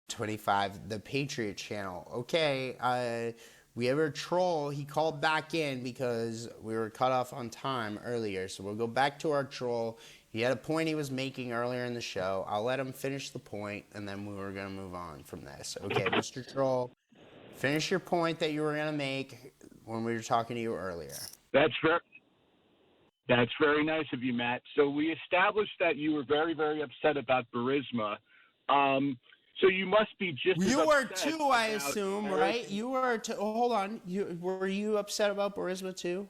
25, the Patriot channel. Okay, we have a troll. He called back in because we were cut off on time earlier. So we'll go back to our troll. He had a point he was making earlier in the show. I'll let him finish the point, and then we were going to move on from this. Okay, Mr. Troll, finish your point that you were going to make when we were talking to you earlier. That's very nice of you, Matt. So we established that you were very, very upset about Burisma. So you must be just as You were upset too, I assume, right? You were too. Hold on. Were you upset about Burisma too?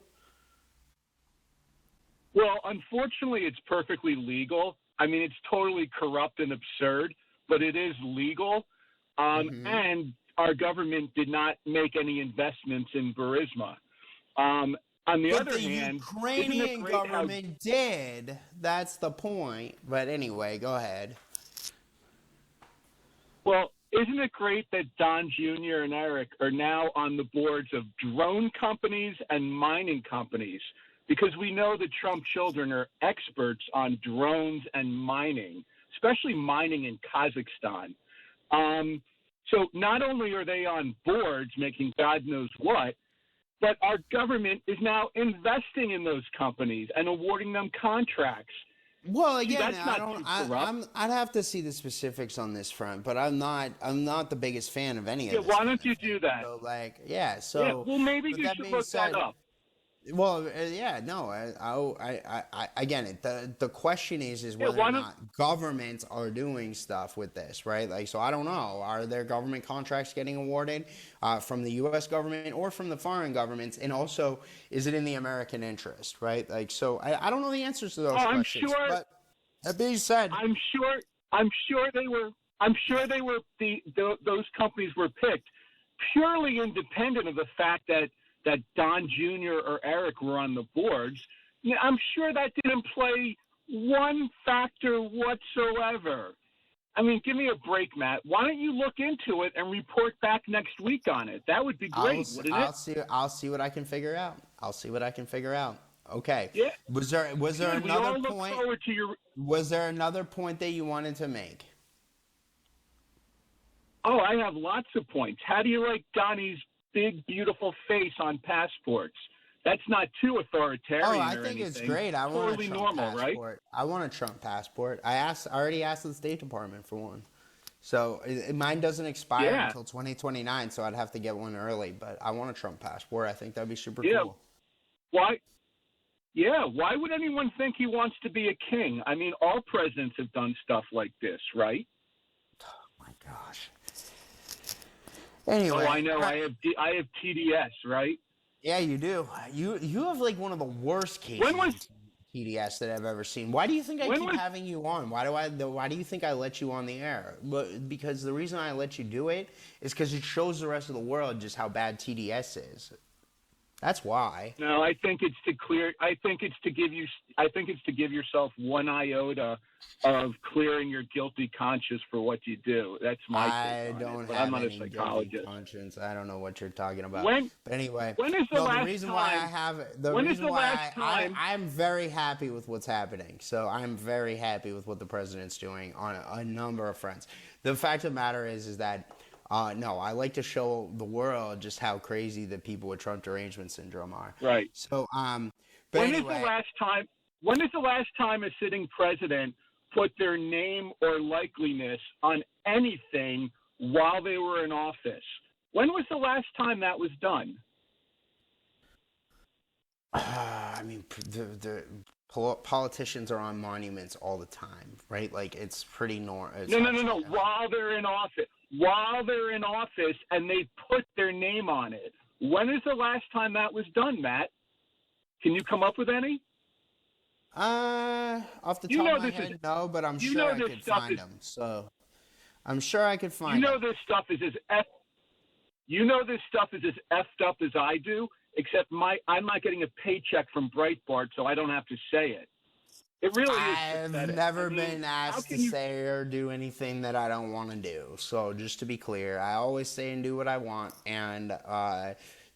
Well, unfortunately, it's perfectly legal. I mean, it's totally corrupt and absurd, but it is legal. And our government did not make any investments in Burisma. On the other hand, the Ukrainian government did. That's the point. But anyway, go ahead. Well, isn't it great that Don Jr. and Eric are now on the boards of drone companies and mining companies? Because we know the Trump children are experts on drones and mining, especially mining in Kazakhstan. So not only are they on boards making God knows what, but our government is now investing in those companies and awarding them contracts. Well, again, I'd have to see the specifics on this front, but I'm not the biggest fan of any of this. Yeah, why don't you do that? So, well, maybe you should look that up. Well, no. Again, the question is whether or not governments are doing stuff with this, right? Like, so I don't know. Are there government contracts getting awarded from the U.S. government or from the foreign governments? And also, is it in the American interest, right? Like, so I don't know the answers to those questions. Sure. But that being said, I'm sure they were. Those companies were picked purely independent of the fact that Don Jr. or Eric were on the boards. I'm sure that didn't play one factor whatsoever. I mean, give me a break, Matt. Why don't you look into it and report back next week on it? That would be great, wouldn't it? I'll see what I can figure out. Okay. Yeah. Was there another point? Was there another point that you wanted to make? Oh, I have lots of points. How do you like Donnie's big, beautiful face on passports? That's not too authoritarian. Oh, I think it's great. I want a Trump passport. Right? I want a Trump passport. I already asked the State Department for one. So mine doesn't expire until 2029, so I'd have to get one early. But I want a Trump passport. I think that'd be super cool. Why? Yeah, why would anyone think he wants to be a king? I mean, all presidents have done stuff like this, right? Oh my gosh. Anyway, I know. I have TDS, right? Yeah, you do. You have like one of the worst cases of TDS that I've ever seen. Why do you think I keep having you on? Why do you think I let you on the air? Because the reason I let you do it is because it shows the rest of the world just how bad TDS is. That's why. No, I think it's to clear. I think it's to give yourself one iota of clearing your guilty conscience for what you do. That's my. I don't have I'm not any a psychologist. Guilty conscience. I don't know what you're talking about. But anyway, when is the last the reason time? Why I have the when reason is the why last time? I'm very happy with what's happening. So I'm very happy with what the president's doing on a number of fronts. The fact of the matter is that. No, I like to show the world just how crazy the people with Trump derangement syndrome are. Right. So, when is the last time? When is the last time a sitting president put their name or likeliness on anything while they were in office? When was the last time that was done? I mean, the politicians are on monuments all the time, right? Like, it's pretty normal. No. While they're in office. While they're in office and they put their name on it. When is the last time that was done, Matt? Can you come up with any? Off the top of my head, no, but I'm sure I could find them. So I'm sure I could find them. This stuff is as effed up as I do, except I'm not getting a paycheck from Breitbart, so I don't have to say it. It really is. I've never been asked to say or do anything that I don't want to do. So just to be clear, I always say and do what I want. And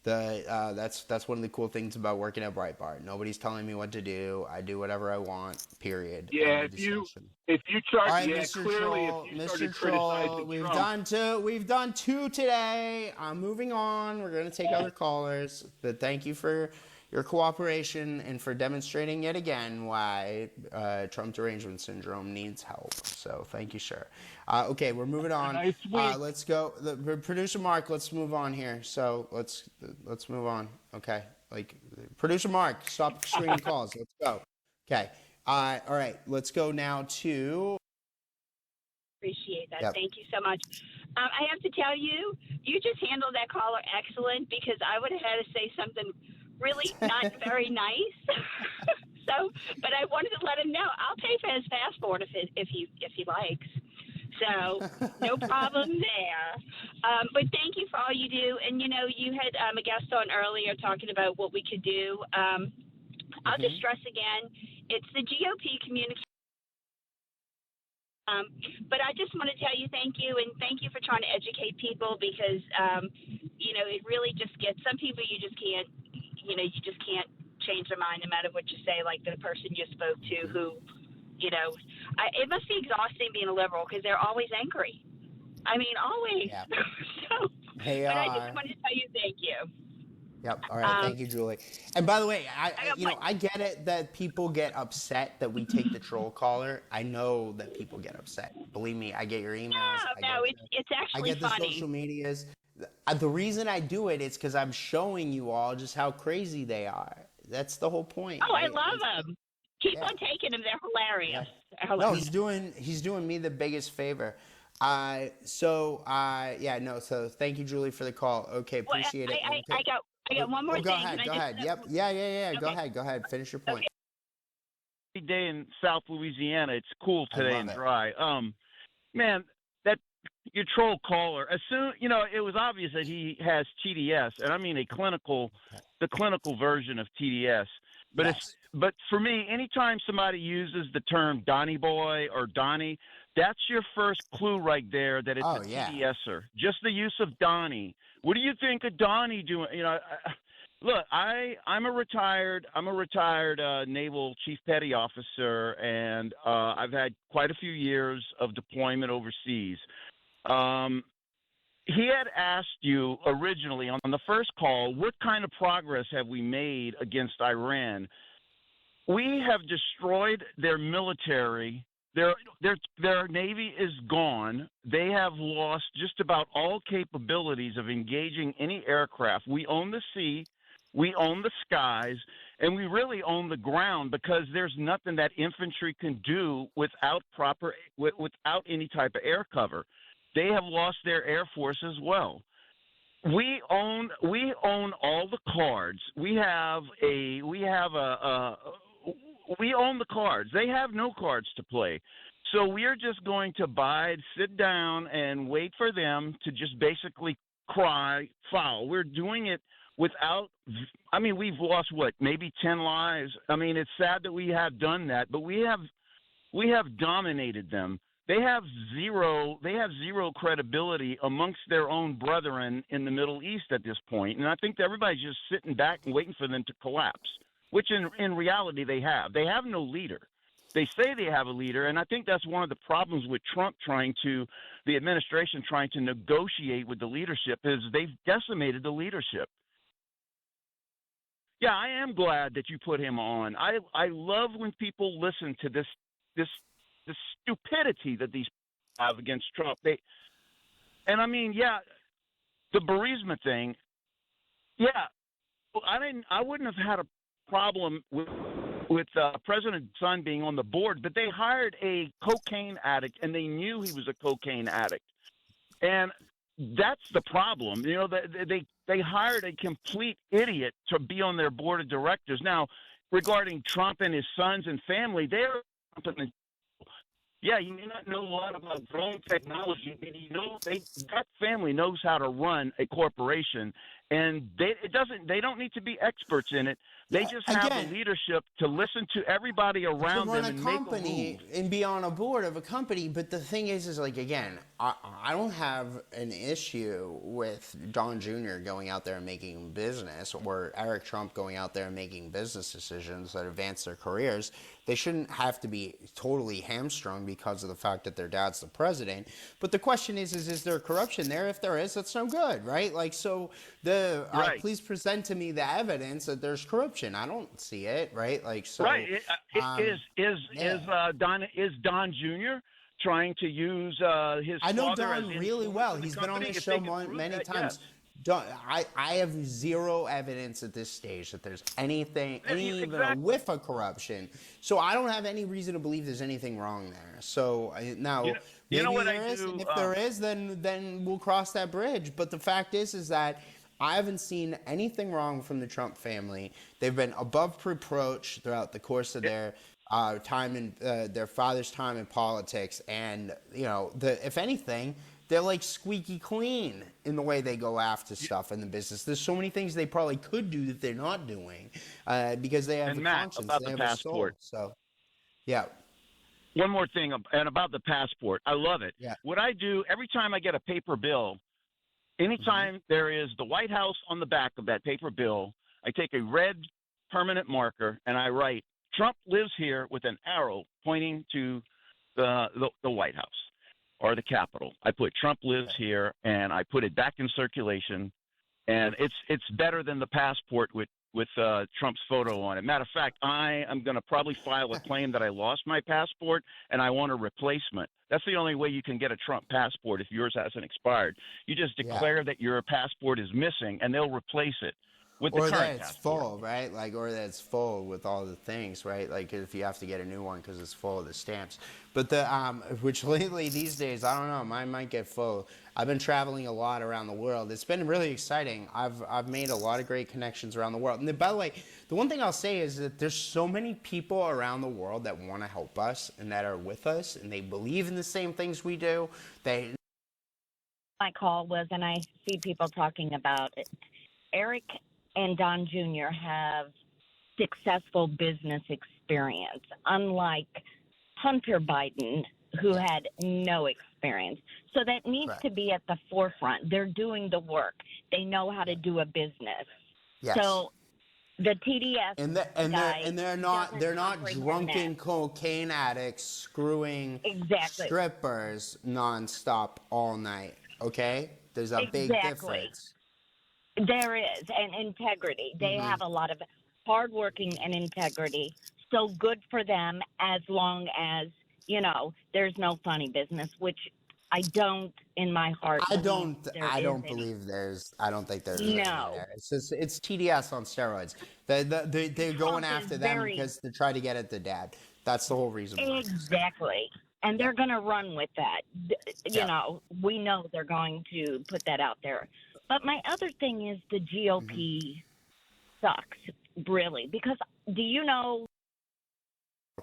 That's one of the cool things about working at Breitbart. Nobody's telling me what to do. I do whatever I want. Period. End Yeah, of discussion. if you start, All right, yeah, Mr. clearly if Troll, you Mr. started Troll, criticizing Trump, we've done two today. I'm moving on. We're gonna take other callers, but thank you for your cooperation and for demonstrating yet again why Trump derangement syndrome needs help. So thank you, sir. Okay, we're moving on. nice week. Let's go. Producer Mark, let's move on here. So let's move on. Okay, like producer Mark, stop screening calls. Let's go. Okay. All right. Let's go now to. Appreciate that. Yep. Thank you so much. I have to tell you, you just handled that caller excellent, because I would have had to say something really not very nice. So, but I wanted to let him know I'll pay for his passport if he likes. So no problem there. But thank you for all you do. And you know, you had a guest on earlier talking about what we could do. I'll just stress again, it's the GOP communication. But I just want to tell you thank you, and thank you for trying to educate people, because you know, it really just gets some people, you just can't change their mind no matter what you say, like the person you spoke to, who, you know, it must be exhausting being a liberal, because they're always angry. I mean, always. Yeah. So, They but are. I just wanted to tell you thank you. Yep. All right. Thank you, Julie. And by the way, I get it that people get upset that we take the troll caller. I know that people get upset. Believe me, I get your emails. It's actually I get the funny. social medias. The reason I do it is because I'm showing you all just how crazy they are. That's the whole point. Oh, I love them. Keep on taking them. They're hilarious. Yeah. No, he's doing me the biggest favor. So thank you, Julie, for the call. Okay, appreciate it. I got one more thing. Go ahead. Yep. Yeah. Okay. Go ahead. Finish your point. Okay. Day in South Louisiana. It's cool today and dry. Man, that your troll caller. As soon it was obvious that he has TDS, and I mean the clinical version of TDS. But for me, anytime somebody uses the term Donnie Boy or Donnie, that's your first clue right there that it's a TDSer. Just the use of Donnie. What do you think of Donnie doing? Look, I'm a retired naval chief petty officer, and I've had quite a few years of deployment overseas. He had asked you originally on the first call, what kind of progress have we made against Iran? We have destroyed their military. Their navy is gone. They have lost just about all capabilities of engaging any aircraft. We own the sea, we own the skies, and we really own the ground, because there's nothing that infantry can do without any type of air cover. They have lost their air force as well. We own all the cards. We own the cards. They have no cards to play. So we are just going to sit down and wait for them to just basically cry foul. We're doing it without – I mean, we've lost, maybe 10 lives? I mean, it's sad that we have done that, but we have dominated them. They have zero credibility amongst their own brethren in the Middle East at this point. And I think that everybody's just sitting back and waiting for them to collapse, which in reality they have. They have no leader. They say they have a leader, and I think that's one of the problems with Trump the administration trying to negotiate with the leadership, is they've decimated the leadership. Yeah, I am glad that you put him on. I love when people listen to this stupidity that these people have against Trump. The Burisma thing. Yeah, I wouldn't have had a problem with President Son being on the board, but they hired a cocaine addict, and they knew he was a cocaine addict, and that's the problem. They hired a complete idiot to be on their board of directors. Now, regarding Trump and his sons and family, they're you may not know a lot about drone technology, but that family knows how to run a corporation, And they don't need to be experts in it. They just have the leadership to listen to everybody around them and make a move. And be on a board of a company. But the thing is like, again, I don't have an issue with Don Jr. going out there and making business, or Eric Trump going out there and making business decisions that advance their careers. They shouldn't have to be totally hamstrung because of the fact that their dad's the president. But the question is there corruption there? If there is, that's no good, right? Like, so please present to me the evidence that there's corruption. I don't see it, right? Like, so right. Is Don Jr. trying to use his? I know Don really well. He's been on the show many times. Yes. I have zero evidence at this stage that there's anything, even a whiff of corruption. So I don't have any reason to believe there's anything wrong there. So now, maybe there is, and if there is, then we'll cross that bridge. But the fact is that I haven't seen anything wrong from the Trump family. They've been above reproach throughout the course of their time in their father's time in politics, and if anything, they're like squeaky clean in the way they go after stuff in the business. There's so many things they probably could do that they're not doing because they have conscience. About they the have passport. A soul. So, yeah. One more thing, and about the passport. I love it. Yeah. What I do every time I get a paper bill, anytime there is the White House on the back of that paper bill, I take a red permanent marker and I write, Trump lives here, with an arrow pointing to the White House or the Capitol. I put Trump lives here, and I put it back in circulation, and it's better than the passport with Trump's photo on it. Matter of fact, I am going to probably file a claim that I lost my passport and I want a replacement. That's the only way you can get a Trump passport if yours hasn't expired. You just declare that your passport is missing, and they'll replace it with the current passport. Or that it's full, right? Like, or that it's full with all the things, right? Like, if you have to get a new one because it's full of the stamps. But which lately these days, I don't know, mine might get full. I've been traveling a lot around the world. It's been really exciting. I've made a lot of great connections around the world. And by the way, the one thing I'll say is that there's so many people around the world that want to help us and that are with us, and they believe in the same things we do. My call was, and I see people talking about it, Eric and Don Jr. have successful business experience, unlike Hunter Biden, who had no experience. So that needs to be at the forefront. They're doing the work. They know how to do a business. Yes. So the TDS they're not drunken cocaine addicts screwing strippers nonstop all night. Okay, there's a big difference. There is, and integrity. They have a lot of hardworking and integrity. So good for them, as long as there's no funny business, which I don't, in my heart. I don't think there's. No. There. It's TDS on steroids. They're going after them because they're trying to get at the dad. That's the whole reason why. Exactly. And they're going to run with that. We know they're going to put that out there. But my other thing is the GOP sucks, really, because do you know?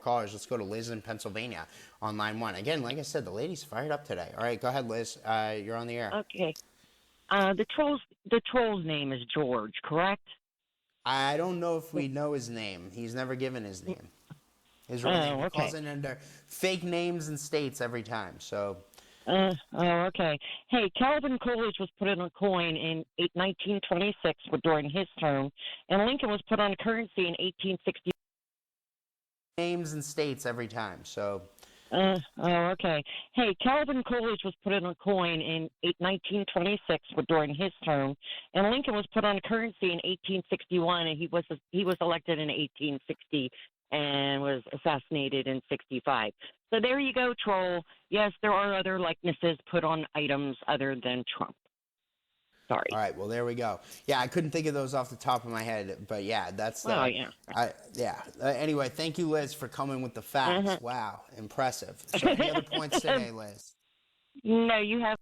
Callers, let's go to Liz in Pennsylvania on line 1. Again, like I said, the lady's fired up today. All right, go ahead, Liz. You're on the air. Okay. The troll's name is George, correct? I don't know if we know his name. He's never given his name. His real name. He calls in under fake names and states every time. So. Okay. Hey, Calvin Coolidge was put on a coin in 1926 during his term, and Lincoln was put on currency in 1860. Names and states every time. So. Okay. Hey, Calvin Coolidge was put on a coin in 1926 during his term, and Lincoln was put on currency in 1861, and he was elected in 1860 and was assassinated in 65. So there you go, troll. Yes, there are other likenesses put on items other than Trump. Sorry. All right, well, there we go. Yeah, I couldn't think of those off the top of my head, but yeah, that's anyway, thank you, Liz, for coming with the facts. Wow, impressive. So any other points today, Liz? No, you have